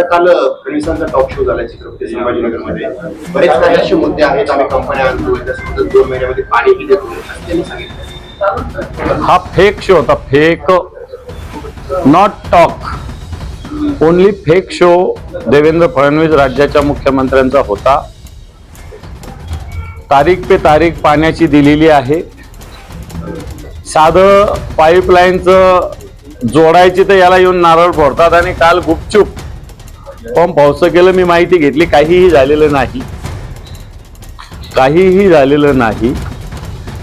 काल फडणवीसांचा talk show झाला छत्रपती संभाजीनगरमध्ये. बरेच काही असे मुद्दे आहेत, आम्ही कंपन्या आणतो त्यासोबत 2 महिन्यामध्ये पाणीही देतो असं त्यांनी सांगितलं. हा फेक शो होता, fake not talk, only fake show Devendra Fadnavis राज्याच्या मुख्यमंत्र्यांचा होता. तारीख पे तारीख पाण्याची दिलेली आहे. साधं पाईपलाईनचं जोडायची तर याला येऊन नारळ फोडतात आणि काल गुपचूप पंप हौस केलं. मी माहिती घेतली, काहीही झालेलं नाही, काहीही झालेलं नाही.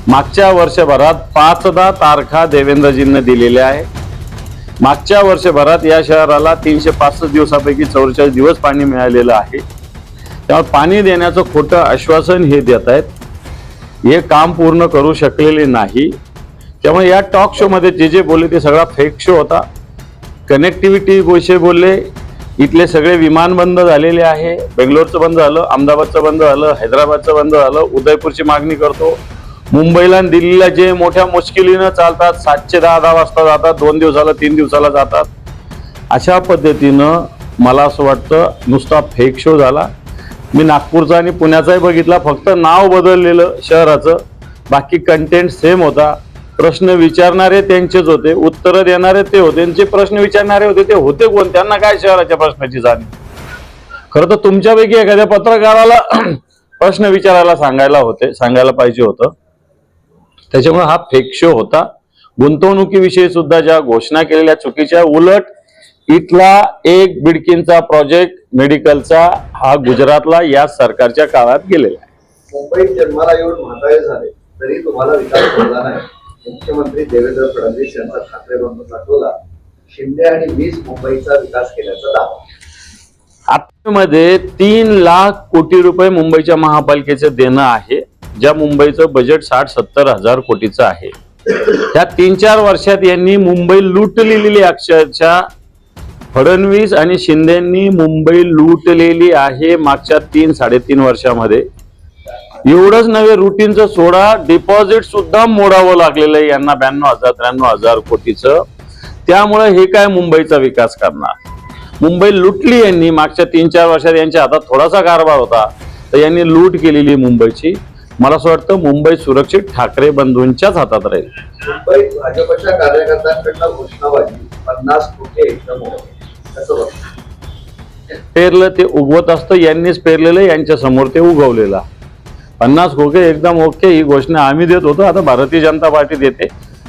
मागच्या वर्षभरात 5दा तारखा देवेंद्रजींनी दिलेल्या आहे. मागच्या वर्षभरात या शहराला 365 दिवसापैकी 44 दिवस पाणी मिळालेलं आहे. त्यामुळे पाणी देण्याचं खोटं आश्वासन हे देत आहेत, हे काम पूर्ण करू शकलेले नाही. त्यामुळे या टॉक शो मध्ये जे जे बोलले ते सगळा फेक शो होता. कनेक्टिव्हिटी विषयी बोलले, इथले सगळे विमान बंद झालेले आहे. बेंगलोरचं बंद झालं, अहमदाबादचं बंद झालं, हैदराबादचं बंद झालं. उदयपूरची मागणी करतो. मुंबईला आणि दिल्लीला जे मोठ्या मुश्किलीनं चालतात, 710 वाजता जातात, 2 दिवसाला 3 दिवसाला जातात. अशा पद्धतीनं मला असं वाटतं नुसता फेक शो झाला. मी नागपूरचा आणि पुण्याचाही बघितला, फक्त नाव बदललेलं शहराचं, बाकी कंटेंट सेम होता. प्रश्न विचारणारे त्यांचेच होते, उत्तरं देणारे ते होते. जे प्रश्न विचारणारे होते ते होते कोण? त्यांना काय शहराच्या प्रश्नाची जाणीव? खरं तर तुमच्यापैकी एखाद्या पत्रकाराला प्रश्न विचारायला सांगायला पाहिजे होतं. त्याच्यामुळे हा फेक शो होता. गुंतवणुकीविषयी सुद्धा ज्या घोषणा केलेल्या चुकीच्या, उलट इथला एक बिडकींचा प्रोजेक्ट मेडिकलचा हा गुजरातला या सरकारच्या काळात गेलेला आहे. मुंबईत जन्माला येऊन म्हातारे झाले तरी तुम्हाला विकास झाला नाही. मुख्यमंत्री देवेंद्र फडणवीस यांचा ठाकरे बंधू दाखवला. शिंदे आणि 20 मुंबईचा विकास केल्याचा दावा. आतामध्ये 3 लाख कोटी रुपये मुंबईच्या महापालिकेचं देणं आहे, ज्या मुंबईचं बजेट 60-70 हजार कोटीचं आहे. त्या 3-4 वर्षात यांनी मुंबई लुटलेली, अक्षरशः फडणवीस आणि शिंदेंनी मुंबई लुटलेली आहे मागच्या 3-3.5 वर्षामध्ये. एवढंच नव्हे, रुटीनचं सोडा, डिपॉझिट सुद्धा मोडावं लागलेलं आहे यांना 92,000-93,000 कोटीचं. त्यामुळे हे काय मुंबईचा विकास करणार? मुंबई लुटली यांनी मागच्या 3-4 वर्षात. यांच्या हातात थोडासा कारभार होता तर यांनी लूट केलेली मुंबईची. मला असं वाटतं मुंबई सुरक्षित ठाकरे बंधूंच्याच हातात राहील. मुंबईत भाजपच्या कार्यकर्त्यांकडनं घोषणाबाजी 50 कोटी एकदम कसं पेरलं ते उगवत असतं. यांनीच पेरलेलं, यांच्या समोर ते उगवलेलं. 50 खोके एकदम ओके ही घोषणा आम्ही देत होतो, आता भारतीय जनता पार्टी देते.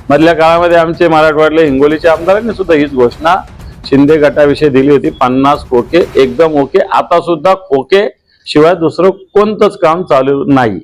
मधल्या काळामध्ये आमचे मराठवाड्यातल्या हिंगोलीच्या आमदारांनी सुद्धा हीच घोषणा शिंदे गटाविषयी दिली होती. 50 खोके एकदम ओके. आता सुद्धा खोके शिवाय दुसरं कोणतंच काम चालू नाही.